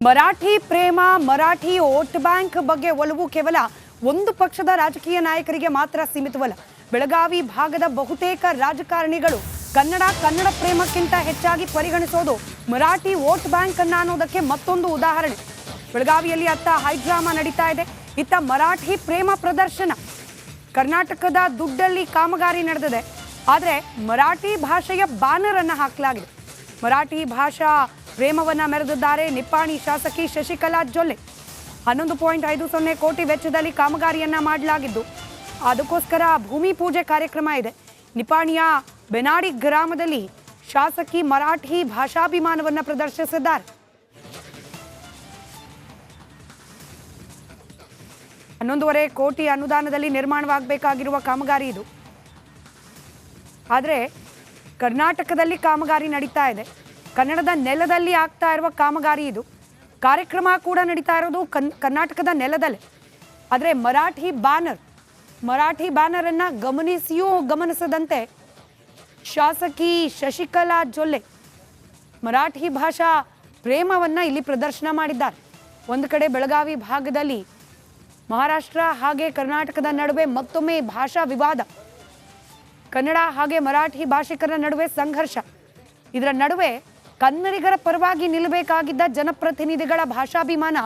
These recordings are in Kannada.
ಮರಾಠಿ ಪ್ರೇಮ, ಮರಾಠಿ ವೋಟ್ ಬ್ಯಾಂಕ್ ಬಗ್ಗೆ ಒಲವು ಕೇವಲ ಒಂದು ಪಕ್ಷದ ರಾಜಕೀಯ ನಾಯಕರಿಗೆ ಮಾತ್ರ ಸೀಮಿತವಲ್ಲ. ಬೆಳಗಾವಿ ಭಾಗದ ಬಹುತೇಕ ರಾಜಕಾರಣಿಗಳು ಕನ್ನಡ ಪ್ರೇಮಕ್ಕಿಂತ ಹೆಚ್ಚಾಗಿ ಪರಿಗಣಿಸೋದು ಮರಾಠಿ ವೋಟ್ ಬ್ಯಾಂಕ್ ಅನ್ನ ಅನ್ನೋದಕ್ಕೆ ಮತ್ತೊಂದು ಉದಾಹರಣೆ. ಬೆಳಗಾವಿಯಲ್ಲಿ ಅತ್ತ ಹೈಡ್ರಾಮಾ ನಡೀತಾ ಇದೆ, ಇತ್ತ ಮರಾಠಿ ಪ್ರೇಮ ಪ್ರದರ್ಶನ. ಕರ್ನಾಟಕದ ದುಡ್ಡಲ್ಲಿ ಕಾಮಗಾರಿ ನಡೆದಿದೆ, ಆದರೆ ಮರಾಠಿ ಭಾಷೆಯ ಬ್ಯಾನರ್ ಅನ್ನು ಹಾಕಲಾಗಿದೆ. ಮರಾಠಿ ಭಾಷಾ ಪ್ರೇಮವನ್ನ ಮೆರೆದಿದ್ದಾರೆ ನಿಪ್ಪಾಣಿ ಶಾಸಕಿ ಶಶಿಕಲಾ ಜೊಲ್ಲೆ. 11.50 ಕೋಟಿ ವೆಚ್ಚದಲ್ಲಿ ಕಾಮಗಾರಿಯನ್ನ ಮಾಡಲಾಗಿದ್ದು, ಅದಕ್ಕೋಸ್ಕರ ಭೂಮಿ ಪೂಜೆ ಕಾರ್ಯಕ್ರಮ ಇದೆ. ನಿಪ್ಪಾಣಿಯ ಬೆನಾಡಿ ಗ್ರಾಮದಲ್ಲಿ ಶಾಸಕಿ ಮರಾಠಿ ಭಾಷಾಭಿಮಾನವನ್ನ ಪ್ರದರ್ಶಿಸಿದ್ದಾರೆ. 11.5 ಕೋಟಿ ಅನುದಾನದಲ್ಲಿ ನಿರ್ಮಾಣವಾಗಬೇಕಾಗಿರುವ ಕಾಮಗಾರಿ ಇದು. ಆದರೆ ಕರ್ನಾಟಕದಲ್ಲಿ ಕಾಮಗಾರಿ ನಡೀತಾ ಇದೆ, ಕನ್ನಡದ ನೆಲದಲ್ಲಿ ಆಗ್ತಾ ಇರುವ ಕಾಮಗಾರಿ ಇದು. ಕಾರ್ಯಕ್ರಮ ಕೂಡ ನಡೀತಾ ಇರೋದು ಕರ್ನಾಟಕದ ನೆಲದಲ್ಲೇ. ಆದರೆ ಮರಾಠಿ ಬ್ಯಾನರ್ ಅನ್ನ ಗಮನಿಸಿಯೂ ಗಮನಿಸದಂತೆ ಶಾಸಕಿ ಶಶಿಕಲಾ ಜೊಲ್ಲೆ ಮರಾಠಿ ಭಾಷಾ ಪ್ರೇಮವನ್ನ ಇಲ್ಲಿ ಪ್ರದರ್ಶನ ಮಾಡಿದ್ದಾರೆ. ಒಂದು ಕಡೆ ಬೆಳಗಾವಿ ಭಾಗದಲ್ಲಿ ಮಹಾರಾಷ್ಟ್ರ ಹಾಗೆ ಕರ್ನಾಟಕದ ನಡುವೆ ಮತ್ತೊಮ್ಮೆ ಭಾಷಾ ವಿವಾದ, ಕನ್ನಡ ಹಾಗೆ ಮರಾಠಿ ಭಾಷಿಕರ ನಡುವೆ ಸಂಘರ್ಷ. ಇದರ ನಡುವೆ ಕನ್ನಡಿಗರ ಪರವಾಗಿ ನಿಲ್ಲಬೇಕಾಗಿದ್ದ ಜನಪ್ರತಿನಿಧಿಗಳ ಭಾಷಾಭಿಮಾನ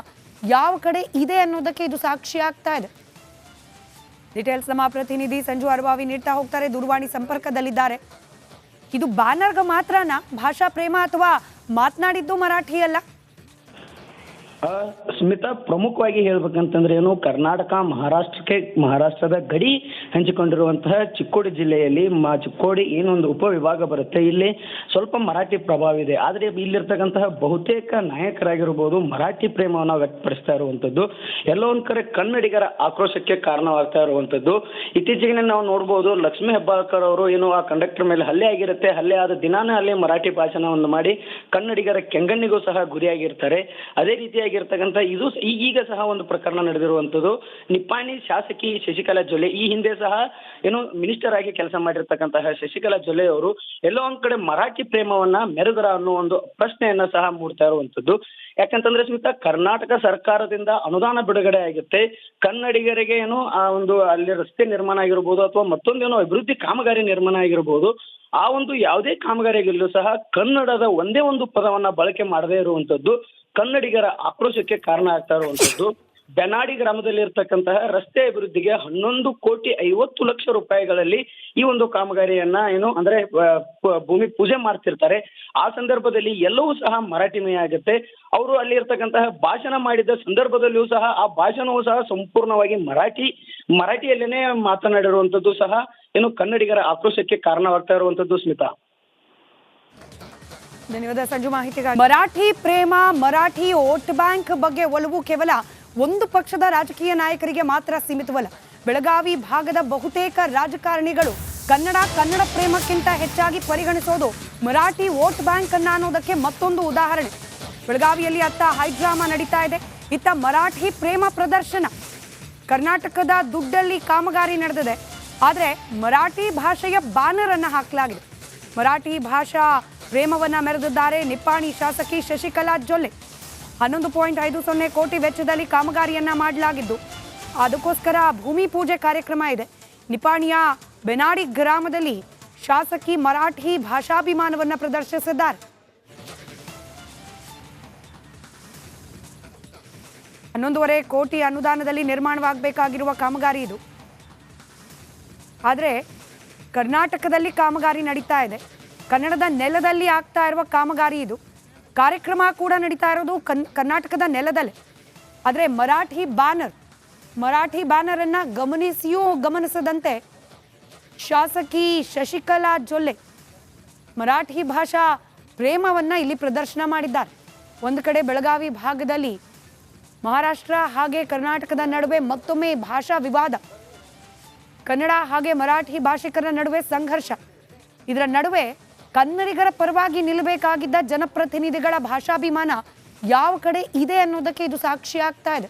ಯಾವ ಕಡೆ ಇದೆ ಅನ್ನೋದಕ್ಕೆ ಇದು ಸಾಕ್ಷಿ ಆಗ್ತಾ ಇದೆ. ಡೀಟೇಲ್ಸ್ ನಮ್ಮ ಪ್ರತಿನಿಧಿ ಸಂಜು ಅರಬಾವಿ ನೀಡ್ತಾ ಹೋಗ್ತಾರೆ, ದೂರವಾಣಿ ಸಂಪರ್ಕದಲ್ಲಿದ್ದಾರೆ. ಇದು ಬ್ಯಾನರ್ಗೆ ಮಾತ್ರನಾ ಭಾಷಾ ಪ್ರೇಮ, ಅಥವಾ ಮಾತನಾಡಿದ್ದು ಮರಾಠಿ ಅಲ್ಲ? ಸ್ಮಿತಾ, ಪ್ರಮುಖವಾಗಿ ಹೇಳ್ಬೇಕಂತಂದ್ರೆ ಏನು, ಕರ್ನಾಟಕ ಮಹಾರಾಷ್ಟ್ರದ ಗಡಿ ಹಂಚಿಕೊಂಡಿರುವಂತಹ ಚಿಕ್ಕೋಡಿ ಜಿಲ್ಲೆಯಲ್ಲಿ ಚಿಕ್ಕೋಡಿ ಏನೊಂದು ಉಪವಿಭಾಗ ಬರುತ್ತೆ, ಇಲ್ಲಿ ಸ್ವಲ್ಪ ಮರಾಠಿ ಪ್ರಭಾವ ಇದೆ. ಆದರೆ ಇಲ್ಲಿರ್ತಕ್ಕಂತಹ ಬಹುತೇಕ ನಾಯಕರಾಗಿರ್ಬೋದು ಮರಾಠಿ ಪ್ರೇಮವನ್ನು ವ್ಯಕ್ತಪಡಿಸ್ತಾ ಇರುವಂಥದ್ದು ಎಲ್ಲೋ ಒಂದ್ ಕಡೆ ಕನ್ನಡಿಗರ ಆಕ್ರೋಶಕ್ಕೆ ಕಾರಣವಾಗ್ತಾ ಇರುವಂಥದ್ದು. ಇತ್ತೀಚೆಗೆ ನಾವು ನೋಡ್ಬೋದು, ಲಕ್ಷ್ಮೀ ಹೆಬ್ಬಾಳ್ಕರ್ ಅವರು ಏನು ಆ ಕಂಡಕ್ಟರ್ ಮೇಲೆ ಹಲ್ಲೆ ಆಗಿರುತ್ತೆ, ಹಲ್ಲೆ ಆದ ದಿನಾನೇ ಅಲ್ಲಿ ಮರಾಠಿ ಭಾಷಣವನ್ನು ಮಾಡಿ ಕನ್ನಡಿಗರ ಕೆಂಗಣ್ಣಿಗೂ ಸಹ ಗುರಿಯಾಗಿರ್ತಾರೆ. ಅದೇ ರೀತಿಯಾಗಿ ಇದು ಈಗ ಸಹ ಒಂದು ಪ್ರಕರಣ ನಡೆದಿರುವಂತದ್ದು. ನಿಪ್ಪಾಣಿ ಶಾಸಕಿ ಶಶಿಕಲಾ ಜೊಲ್ಲೆ ಈ ಹಿಂದೆ ಸಹ ಏನು ಮಿನಿಸ್ಟರ್ ಆಗಿ ಕೆಲಸ ಮಾಡಿರ್ತಕ್ಕಂತಹ ಶಶಿಕಲಾ ಜೊಲ್ಲೆ ಅವರು ಎಲ್ಲೋ ಒಂದ್ ಕಡೆ ಮರಾಠಿ ಪ್ರೇಮವನ್ನ ಮೆರೆದರ ಅನ್ನೋ ಒಂದು ಪ್ರಶ್ನೆಯನ್ನ ಸಹ ಮೂಡ್ತಾ ಇರುವಂತದ್ದು. ಯಾಕಂತಂದ್ರೆ ಸ್ಮಿತಾ, ಕರ್ನಾಟಕ ಸರ್ಕಾರದಿಂದ ಅನುದಾನ ಬಿಡುಗಡೆ ಆಗುತ್ತೆ, ಕನ್ನಡಿಗರಿಗೆ ಏನು ಆ ಒಂದು ಅಲ್ಲಿ ರಸ್ತೆ ನಿರ್ಮಾಣ ಆಗಿರ್ಬೋದು ಅಥವಾ ಮತ್ತೊಂದೇನೋ ಅಭಿವೃದ್ಧಿ ಕಾಮಗಾರಿ ನಿರ್ಮಾಣ ಆಗಿರ್ಬೋದು, ಆ ಒಂದು ಯಾವುದೇ ಕಾಮಗಾರಿಯಲ್ಲೂ ಸಹ ಕನ್ನಡದ ಒಂದೇ ಒಂದು ಪದವನ್ನ ಬಳಕೆ ಮಾಡದೇ ಇರುವಂತದ್ದು ಕನ್ನಡಿಗರ ಆಕ್ರೋಶಕ್ಕೆ ಕಾರಣ ಆಗ್ತಾ ಇರುವಂತದ್ದು. ಬೆನಾಡಿ ಗ್ರಾಮದಲ್ಲಿ ಇರ್ತಕ್ಕಂತಹ ರಸ್ತೆ ಅಭಿವೃದ್ಧಿಗೆ 11,50,00,000 ರೂಪಾಯಿಗಳಲ್ಲಿ ಈ ಒಂದು ಕಾಮಗಾರಿಯನ್ನ ಏನು ಅಂದ್ರೆ ಭೂಮಿ ಪೂಜೆ ಮಾಡ್ತಿರ್ತಾರೆ. ಆ ಸಂದರ್ಭದಲ್ಲಿ ಎಲ್ಲವೂ ಸಹ ಮರಾಠಿಮಯ ಆಗುತ್ತೆ. ಅವರು ಅಲ್ಲಿ ಇರ್ತಕ್ಕಂತಹ ಭಾಷಣ ಮಾಡಿದ ಸಂದರ್ಭದಲ್ಲಿಯೂ ಸಹ ಆ ಭಾಷಣವೂ ಸಹ ಸಂಪೂರ್ಣವಾಗಿ ಮರಾಠಿಯಲ್ಲೇನೆ ಮಾತನಾಡಿರುವಂತದ್ದು ಸಹ ಏನು ಕನ್ನಡಿಗರ ಆಕ್ರೋಶಕ್ಕೆ ಕಾರಣವಾಗ್ತಾ ಇರುವಂತದ್ದು. ಸ್ಮಿತಾ, ಧನ್ಯವಾದ ಸಂಜು ಮಾಹಿತಿಗಾಗಿ. ಮರಾಠಿ ಪ್ರೇಮ, ಮರಾಠಿ ವೋಟ್ ಬ್ಯಾಂಕ್ ಬಗ್ಗೆ ಒಲವು ಕೇವಲ ಒಂದು ಪಕ್ಷದ ರಾಜಕೀಯ ನಾಯಕರಿಗೆ ಮಾತ್ರ ಸೀಮಿತವಲ್ಲ. ಬೆಳಗಾವಿ ಭಾಗದ ಬಹುತೇಕ ರಾಜಕಾರಣಿಗಳು ಕನ್ನಡ ಪ್ರೇಮಕ್ಕಿಂತ ಹೆಚ್ಚಾಗಿ ಪರಿಗಣಿಸೋದು ಮರಾಠಿ ವೋಟ್ ಬ್ಯಾಂಕ್ ಅನ್ನ ಅನ್ನೋದಕ್ಕೆ ಮತ್ತೊಂದು ಉದಾಹರಣೆ. ಬೆಳಗಾವಿಯಲ್ಲಿ ಅತ್ತ ಹೈಡ್ರಾಮಾ ನಡೀತಾ ಇದೆ, ಇತ್ತ ಮರಾಠಿ ಪ್ರೇಮ ಪ್ರದರ್ಶನ. ಕರ್ನಾಟಕದ ದುಡ್ಡಲ್ಲಿ ಕಾಮಗಾರಿ ನಡೆದಿದೆ, ಆದರೆ ಮರಾಠಿ ಭಾಷೆಯ ಬ್ಯಾನರ್ ಅನ್ನು ಹಾಕಲಾಗಿದೆ. ಮರಾಠಿ ಭಾಷಾ ಪ್ರೇಮವನ್ನ ಮೆರೆದಿದ್ದಾರೆ ನಿಪ್ಪಾಣಿ ಶಾಸಕಿ ಶಶಿಕಲಾ ಜೊಲ್ಲೆ. 11.50 ಕೋಟಿ ವೆಚ್ಚದಲ್ಲಿ ಕಾಮಗಾರಿಯನ್ನ ಮಾಡಲಾಗಿದ್ದು, ಅದಕ್ಕೋಸ್ಕರ ಭೂಮಿ ಪೂಜೆ ಕಾರ್ಯಕ್ರಮ ಇದೆ. ನಿಪ್ಪಾಣಿಯ ಬೆನಾಡಿ ಗ್ರಾಮದಲ್ಲಿ ಶಾಸಕಿ ಮರಾಠಿ ಭಾಷಾಭಿಮಾನವನ್ನ ಪ್ರದರ್ಶಿಸಿದ್ದಾರೆ. 11.5 ಕೋಟಿ ಅನುದಾನದಲ್ಲಿ ನಿರ್ಮಾಣವಾಗಬೇಕಾಗಿರುವ ಕಾಮಗಾರಿ ಇದು. ಆದರೆ ಕರ್ನಾಟಕದಲ್ಲಿ ಕಾಮಗಾರಿ ನಡೀತಾ ಇದೆ, ಕನ್ನಡದ ನೆಲದಲ್ಲಿ ಆಗ್ತಾ ಇರುವ ಕಾಮಗಾರಿ ಇದು. ಕಾರ್ಯಕ್ರಮ ಕೂಡ ನಡೀತಾ ಇರೋದು ಕರ್ನಾಟಕದ ನೆಲದಲ್ಲೇ. ಆದರೆ ಮರಾಠಿ ಬ್ಯಾನರ್ ಅನ್ನ ಗಮನಿಸಿಯೂ ಗಮನಿಸದಂತೆ ಶಾಸಕಿ ಶಶಿಕಲಾ ಜೊಲ್ಲೆ ಮರಾಠಿ ಭಾಷಾ ಪ್ರೇಮವನ್ನ ಇಲ್ಲಿ ಪ್ರದರ್ಶನ ಮಾಡಿದ್ದಾರೆ. ಒಂದು ಕಡೆ ಬೆಳಗಾವಿ ಭಾಗದಲ್ಲಿ ಮಹಾರಾಷ್ಟ್ರ ಹಾಗೆ ಕರ್ನಾಟಕದ ನಡುವೆ ಮತ್ತೊಮ್ಮೆ ಭಾಷಾ ವಿವಾದ, ಕನ್ನಡ ಹಾಗೆ ಮರಾಠಿ ಭಾಷಿಕರ ನಡುವೆ ಸಂಘರ್ಷ. ಇದರ ನಡುವೆ ಕನ್ನಡಿಗರ ಪರವಾಗಿ ನಿಲ್ಲಬೇಕಾಗಿದ್ದ ಜನಪ್ರತಿನಿಧಿಗಳ ಭಾಷಾಭಿಮಾನ ಯಾವ ಕಡೆ ಇದೆ ಅನ್ನೋದಕ್ಕೆ ಇದು ಸಾಕ್ಷಿ ಆಗ್ತಾ ಇದೆ.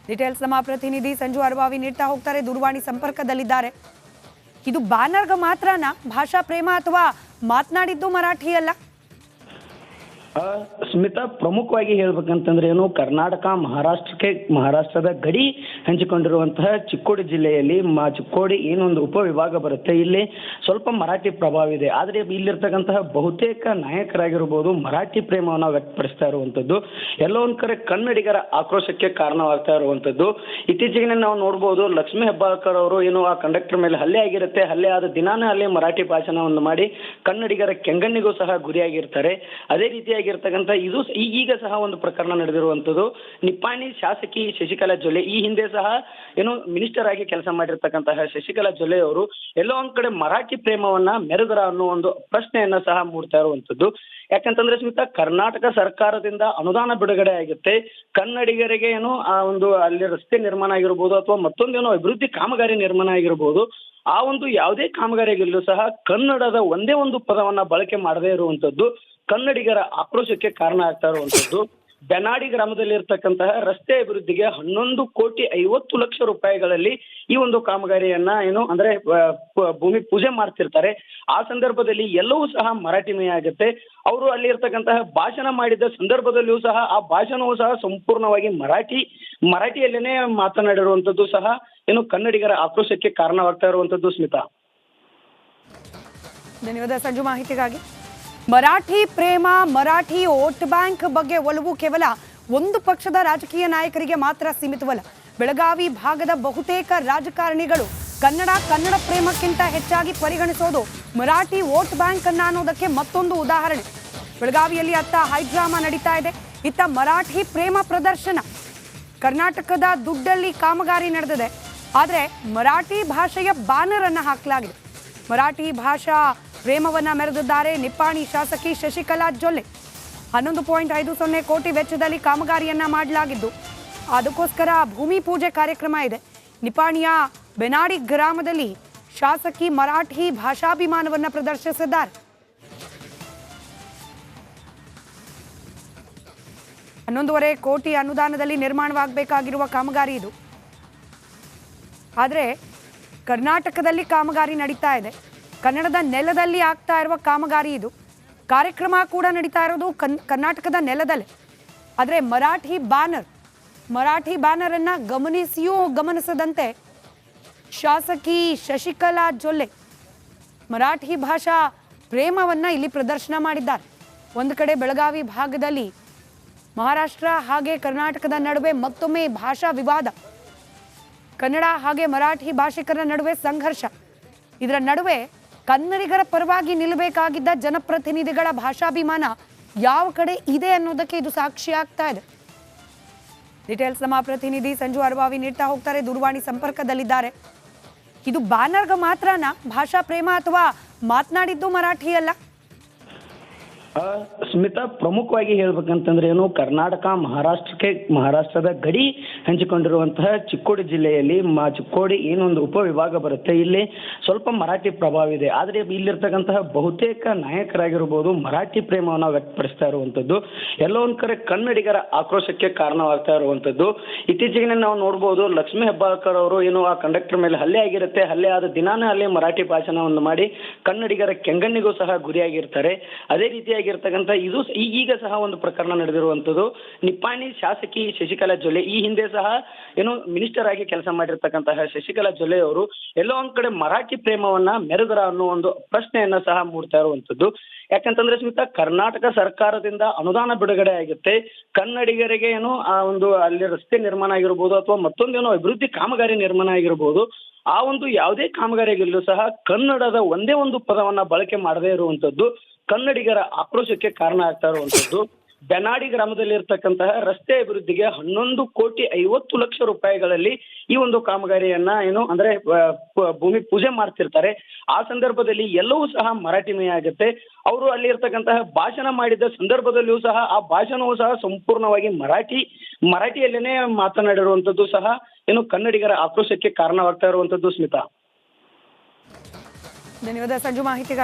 ಡೀಟೇಲ್ಸ್ ನಮ್ಮ ಪ್ರತಿನಿಧಿ ಸಂಜು ಅರಬಾವಿ ನೀಡ್ತಾ ಹೋಗ್ತಾರೆ, ದೂರವಾಣಿ ಸಂಪರ್ಕದಲ್ಲಿದ್ದಾರೆ. ಇದು ಬ್ಯಾನರ್ಗೆ ಮಾತ್ರನಾ ಭಾಷಾ ಪ್ರೇಮ, ಅಥವಾ ಮಾತನಾಡಿದ್ದು ಮರಾಠಿ ಅಲ್ಲ? ಸ್ಮಿತಾ, ಪ್ರಮುಖವಾಗಿ ಹೇಳ್ಬೇಕಂತಂದ್ರೆ ಕರ್ನಾಟಕ ಮಹಾರಾಷ್ಟ್ರದ ಗಡಿ ಹಂಚಿಕೊಂಡಿರುವಂತಹ ಚಿಕ್ಕೋಡಿ ಜಿಲ್ಲೆಯಲ್ಲಿ ಚಿಕ್ಕೋಡಿ ಏನೊಂದು ಉಪವಿಭಾಗ ಬರುತ್ತೆ, ಇಲ್ಲಿ ಸ್ವಲ್ಪ ಮರಾಠಿ ಪ್ರಭಾವ ಇದೆ. ಆದರೆ ಇಲ್ಲಿರ್ತಕ್ಕಂತಹ ಬಹುತೇಕ ನಾಯಕರಾಗಿರ್ಬೋದು ಮರಾಠಿ ಪ್ರೇಮವನ್ನು ವ್ಯಕ್ತಪಡಿಸ್ತಾ ಇರುವಂಥದ್ದು ಎಲ್ಲೋ ಒಂದ್ ಕಡೆ ಕನ್ನಡಿಗರ ಆಕ್ರೋಶಕ್ಕೆ ಕಾರಣವಾಗ್ತಾ ಇರುವಂಥದ್ದು. ಇತ್ತೀಚೆಗೆ ನಾವು ನೋಡ್ಬೋದು, ಲಕ್ಷ್ಮೀ ಹೆಬ್ಬಾಳ್ಕರ್ ಅವರು ಆ ಕಂಡಕ್ಟರ್ ಮೇಲೆ ಹಲ್ಲೆ ಆಗಿರುತ್ತೆ. ಹಲ್ಲೆ ಆದ ದಿನಾನೇ ಅಲ್ಲಿ ಮರಾಠಿ ಭಾಷಣವನ್ನು ಮಾಡಿ ಕನ್ನಡಿಗರ ಕೆಂಗಣ್ಣಿಗೂ ಸಹ ಗುರಿಯಾಗಿರ್ತಾರೆ. ಅದೇ ರೀತಿಯಾಗಿರ್ತಕ್ಕಂಥ ಇದು ಈಗ ಸಹ ಒಂದು ಪ್ರಕರಣ ನಡೆದಿರುವಂಥದ್ದು. ನಿಪ್ಪಾಣಿ ಶಾಸಕಿ ಶಶಿಕಲಾ ಜೊಲ್ಲೆ, ಈ ಹಿಂದೆ ಸಹ ಮಿನಿಸ್ಟರ್ ಆಗಿ ಕೆಲಸ ಮಾಡಿರ್ತಕ್ಕಂತಹ ಶಶಿಕಲಾ ಜೊಲ್ಲೆ ಅವರು ಎಲ್ಲೋ ಒಂದ್ ಕಡೆ ಮರಾಠಿ ಪ್ರೇಮವನ್ನ ಮೆರೆದರ ಅನ್ನೋ ಒಂದು ಪ್ರಶ್ನೆಯನ್ನ ಸಹ ಮೂಡ್ತಾ ಇರುವಂತದ್ದು. ಯಾಕಂತಂದ್ರೆ ಸ್ಮಿತಾ, ಕರ್ನಾಟಕ ಸರ್ಕಾರದಿಂದ ಅನುದಾನ ಬಿಡುಗಡೆ ಆಗುತ್ತೆ. ಕನ್ನಡಿಗರಿಗೆ ಆ ಒಂದು ಅಲ್ಲಿ ರಸ್ತೆ ನಿರ್ಮಾಣ ಆಗಿರ್ಬೋದು ಅಥವಾ ಮತ್ತೊಂದೇನೋ ಅಭಿವೃದ್ಧಿ ಕಾಮಗಾರಿ ನಿರ್ಮಾಣ ಆಗಿರ್ಬೋದು, ಆ ಒಂದು ಯಾವುದೇ ಕಾಮಗಾರಿಯಲ್ಲೂ ಸಹ ಕನ್ನಡದ ಒಂದೇ ಒಂದು ಪದವನ್ನ ಬಳಕೆ ಮಾಡದೇ ಇರುವಂತದ್ದು ಕನ್ನಡಿಗರ ಆಕ್ರೋಶಕ್ಕೆ ಕಾರಣ ಆಗ್ತಾ ಇರುವಂತದ್ದು. ಬೆನಾಡಿ ಗ್ರಾಮದಲ್ಲಿ ಇರ್ತಕ್ಕಂತಹ ರಸ್ತೆ ಅಭಿವೃದ್ಧಿಗೆ 11,50,00,000 ರೂಪಾಯಿಗಳಲ್ಲಿ ಈ ಒಂದು ಕಾಮಗಾರಿಯನ್ನ ಅಂದ್ರೆ ಭೂಮಿ ಪೂಜೆ ಮಾಡ್ತಿರ್ತಾರೆ. ಆ ಸಂದರ್ಭದಲ್ಲಿ ಎಲ್ಲವೂ ಸಹ ಮರಾಠಿಮಯ ಆಗುತ್ತೆ. ಅವರು ಅಲ್ಲಿ ಇರ್ತಕ್ಕಂತಹ ಭಾಷಣ ಮಾಡಿದ ಸಂದರ್ಭದಲ್ಲಿಯೂ ಸಹ ಆ ಭಾಷಣವೂ ಸಹ ಸಂಪೂರ್ಣವಾಗಿ ಮರಾಠಿಯಲ್ಲೇನೆ ಮಾತನಾಡಿರುವಂತದ್ದು ಸಹ ಕನ್ನಡಿಗರ ಆಕ್ರೋಶಕ್ಕೆ ಕಾರಣವಾಗ್ತಾ ಇರುವಂತದ್ದು. ಸ್ಮಿತಾ, ಧನ್ಯವಾದ ಸಂಜು ಮಾಹಿತಿಗಾಗಿ. ಮರಾಠಿ ಪ್ರೇಮ, ಮರಾಠಿ ವೋಟ್ ಬ್ಯಾಂಕ್ ಬಗ್ಗೆ ಒಲವು ಕೇವಲ ಒಂದು ಪಕ್ಷದ ರಾಜಕೀಯ ನಾಯಕರಿಗೆ ಮಾತ್ರ ಸೀಮಿತವಲ್ಲ. ಬೆಳಗಾವಿ ಭಾಗದ ಬಹುತೇಕ ರಾಜಕಾರಣಿಗಳು ಕನ್ನಡ ಪ್ರೇಮಕ್ಕಿಂತ ಹೆಚ್ಚಾಗಿ ಪರಿಗಣಿಸೋದು ಮರಾಠಿ ವೋಟ್ ಬ್ಯಾಂಕ್ ಅನ್ನ ಅನ್ನೋದಕ್ಕೆ ಮತ್ತೊಂದು ಉದಾಹರಣೆ. ಬೆಳಗಾವಿಯಲ್ಲಿ ಅತ್ತ ಹೈಡ್ರಾಮಾ ನಡೀತಾ ಇದೆ, ಇತ್ತ ಮರಾಠಿ ಪ್ರೇಮ ಪ್ರದರ್ಶನ. ಕರ್ನಾಟಕದ ದುಡ್ಡಲ್ಲಿ ಕಾಮಗಾರಿ ನಡೆದಿದೆ, ಆದರೆ ಮರಾಠಿ ಭಾಷೆಯ ಬ್ಯಾನರ್ ಅನ್ನ ಹಾಕಲಾಗಿದೆ. ಮರಾಠಿ ಭಾಷಾ ಪ್ರೇಮವನ್ನ ಮೆರೆದಿದ್ದಾರೆ ನಿಪ್ಪಾಣಿ ಶಾಸಕಿ ಶಶಿಕಲಾ ಜೊಲ್ಲೆ. 11.50 ಕೋಟಿ ವೆಚ್ಚದಲ್ಲಿ ಕಾಮಗಾರಿಯನ್ನ ಮಾಡಲಾಗಿದ್ದು, ಅದಕ್ಕೋಸ್ಕರ ಭೂಮಿ ಪೂಜೆ ಕಾರ್ಯಕ್ರಮ ಇದೆ. ನಿಪ್ಪಾಣಿಯ ಬೆನಾಡಿ ಗ್ರಾಮದಲ್ಲಿ ಶಾಸಕಿ ಮರಾಠಿ ಭಾಷಾಭಿಮಾನವನ್ನ ಪ್ರದರ್ಶಿಸಿದ್ದಾರೆ. 11.5 ಕೋಟಿ ಅನುದಾನದಲ್ಲಿ ನಿರ್ಮಾಣವಾಗಬೇಕಾಗಿರುವ ಕಾಮಗಾರಿ ಇದು. ಆದರೆ ಕರ್ನಾಟಕದಲ್ಲಿ ಕಾಮಗಾರಿ ನಡೀತಾ ಇದೆ, ಕನ್ನಡದ ನೆಲದಲ್ಲಿ ಆಗ್ತಾ ಇರುವ ಕಾಮಗಾರಿ ಇದು. ಕಾರ್ಯಕ್ರಮ ಕೂಡ ನಡೀತಾ ಇರೋದು ಕರ್ನಾಟಕದ ನೆಲದಲ್ಲೇ. ಆದರೆ ಮರಾಠಿ ಬ್ಯಾನರ್ ಅನ್ನ ಗಮನಿಸದಂತೆ ಶಾಸಕಿ ಶಶಿಕಲಾ ಜೊಲ್ಲೆ ಮರಾಠಿ ಭಾಷಾ ಪ್ರೇಮವನ್ನ ಇಲ್ಲಿ ಪ್ರದರ್ಶನ ಮಾಡಿದ್ದಾರೆ. ಒಂದು ಕಡೆ ಬೆಳಗಾವಿ ಭಾಗದಲ್ಲಿ ಮಹಾರಾಷ್ಟ್ರ ಹಾಗೆ ಕರ್ನಾಟಕದ ನಡುವೆ ಮತ್ತೊಮ್ಮೆ ಭಾಷಾ ವಿವಾದ, ಕನ್ನಡ ಹಾಗೆ ಮರಾಠಿ ಭಾಷಿಕರ ನಡುವೆ ಸಂಘರ್ಷ. ಇದರ ನಡುವೆ ಕನ್ನಡಿಗರ ಪರವಾಗಿ ನಿಲ್ಲಬೇಕಾಗಿದ್ದ ಜನಪ್ರತಿನಿಧಿಗಳ ಭಾಷಾಭಿಮಾನ ಯಾವ ಕಡೆ ಇದೆ ಅನ್ನೋದಕ್ಕೆ ಇದು ಸಾಕ್ಷಿ ಆಗ್ತಾ ಇದೆ. ಡೀಟೇಲ್ಸ್ ನಮ್ಮ ಪ್ರತಿನಿಧಿ ಸಂಜು ಅರಬಾವಿ ನೀಡ್ತಾ ಹೋಗ್ತಾರೆ, ದೂರವಾಣಿ ಸಂಪರ್ಕದಲ್ಲಿದ್ದಾರೆ. ಇದು ಬ್ಯಾನರ್ಗೆ ಮಾತ್ರನಾ ಭಾಷಾ ಪ್ರೇಮ ಅಥವಾ ಮಾತನಾಡಿದ್ದು ಮರಾಠಿ ಅಲ್ಲ? ಸ್ಮಿತಾ, ಪ್ರಮುಖವಾಗಿ ಹೇಳ್ಬೇಕಂತಂದ್ರೆ ಕರ್ನಾಟಕ ಮಹಾರಾಷ್ಟ್ರದ ಗಡಿ ಹಂಚಿಕೊಂಡಿರುವಂತಹ ಚಿಕ್ಕೋಡಿ ಜಿಲ್ಲೆಯಲ್ಲಿ ಚಿಕ್ಕೋಡಿ ಏನೊಂದು ಉಪವಿಭಾಗ ಬರುತ್ತೆ, ಇಲ್ಲಿ ಸ್ವಲ್ಪ ಮರಾಠಿ ಪ್ರಭಾವ ಇದೆ. ಆದರೆ ಇಲ್ಲಿರ್ತಕ್ಕಂತಹ ಬಹುತೇಕ ನಾಯಕರಾಗಿರ್ಬೋದು ಮರಾಠಿ ಪ್ರೇಮವನ್ನು ವ್ಯಕ್ತಪಡಿಸ್ತಾ ಇರುವಂತದ್ದು ಎಲ್ಲೋ ಒಂದ್ ಕಡೆ ಕನ್ನಡಿಗರ ಆಕ್ರೋಶಕ್ಕೆ ಕಾರಣವಾಗ್ತಾ ಇರುವಂತದ್ದು. ಇತ್ತೀಚೆಗೆ ನಾವು ನೋಡ್ಬೋದು, ಲಕ್ಷ್ಮೀ ಹೆಬ್ಬಾಳ್ಕರ್ ಅವರು ಆ ಕಂಡಕ್ಟರ್ ಮೇಲೆ ಹಲ್ಲೆ ಆಗಿರುತ್ತೆ. ಹಲ್ಲೆ ಆದ ದಿನಾನೇ ಅಲ್ಲಿ ಮರಾಠಿ ಭಾಷಣವನ್ನು ಮಾಡಿ ಕನ್ನಡಿಗರ ಕೆಂಗಣ್ಣಿಗೂ ಸಹ ಗುರಿಯಾಗಿರ್ತಾರೆ. ಅದೇ ರೀತಿಯಾಗಿರ್ತಕ್ಕಂಥ ಇದು ಈಗ ಸಹ ಒಂದು ಪ್ರಕರಣ ನಡೆದಿರುವಂತದ್ದು. ನಿಪ್ಪಾಣಿ ಶಾಸಕಿ ಶಶಿಕಲಾ ಜೊಲ್ಲೆ, ಈ ಹಿಂದೆ ಸಹ ಮಿನಿಸ್ಟರ್ ಆಗಿ ಕೆಲಸ ಮಾಡಿರ್ತಕ್ಕಂತಹ ಶಶಿಕಲಾ ಜೊಲ್ಲೆ ಅವರು ಎಲ್ಲೋ ಒಂದ್ ಕಡೆ ಮರಾಠಿ ಪ್ರೇಮವನ್ನ ಮೆರೆದರ ಅನ್ನೋ ಒಂದು ಪ್ರಶ್ನೆಯನ್ನ ಸಹ ಮೂಡ್ತಾ ಇರುವಂತದ್ದು. ಯಾಕಂತಂದ್ರೆ ಸ್ಮಿತಾ, ಕರ್ನಾಟಕ ಸರ್ಕಾರದಿಂದ ಅನುದಾನ ಬಿಡುಗಡೆ ಆಗುತ್ತೆ. ಕನ್ನಡಿಗರಿಗೆ ಆ ಒಂದು ಅಲ್ಲಿ ರಸ್ತೆ ನಿರ್ಮಾಣ ಆಗಿರ್ಬೋದು ಅಥವಾ ಮತ್ತೊಂದೇನೋ ಅಭಿವೃದ್ಧಿ ಕಾಮಗಾರಿ ನಿರ್ಮಾಣ ಆಗಿರ್ಬೋದು, ಆ ಒಂದು ಯಾವುದೇ ಕಾಮಗಾರಿಯಲ್ಲೂ ಸಹ ಕನ್ನಡದ ಒಂದೇ ಒಂದು ಪದವನ್ನ ಬಳಕೆ ಮಾಡದೇ ಇರುವಂತದ್ದು ಕನ್ನಡಿಗರ ಆಕ್ರೋಶಕ್ಕೆ ಕಾರಣ ಆಗ್ತಾ ಇರುವಂತದ್ದು. ಬೆನಾಡಿ ಗ್ರಾಮದಲ್ಲಿ ಇರ್ತಕ್ಕಂತಹ ರಸ್ತೆ ಅಭಿವೃದ್ಧಿಗೆ 11,50,00,000 ರೂಪಾಯಿಗಳಲ್ಲಿ ಈ ಒಂದು ಕಾಮಗಾರಿಯನ್ನ ಅಂದ್ರೆ ಭೂಮಿ ಪೂಜೆ ಮಾಡ್ತಿರ್ತಾರೆ. ಆ ಸಂದರ್ಭದಲ್ಲಿ ಎಲ್ಲವೂ ಸಹ ಮರಾಠಿಮಯ ಆಗುತ್ತೆ. ಅವರು ಅಲ್ಲಿ ಇರ್ತಕ್ಕಂತಹ ಭಾಷಣ ಮಾಡಿದ ಸಂದರ್ಭದಲ್ಲಿಯೂ ಸಹ ಆ ಭಾಷಣವೂ ಸಹ ಸಂಪೂರ್ಣವಾಗಿ ಮರಾಠಿಯಲ್ಲೇನೆ ಮಾತನಾಡಿರುವಂತದ್ದು ಸಹ ಕನ್ನಡಿಗರ ಆಕ್ರೋಶಕ್ಕೆ ಕಾರಣವಾಗ್ತಾ ಇರುವಂತದ್ದು. ಸ್ಮಿತಾ, ಧನ್ಯವಾದ ಸಂಜು ಮಾಹಿತಿಗಾಗಿ.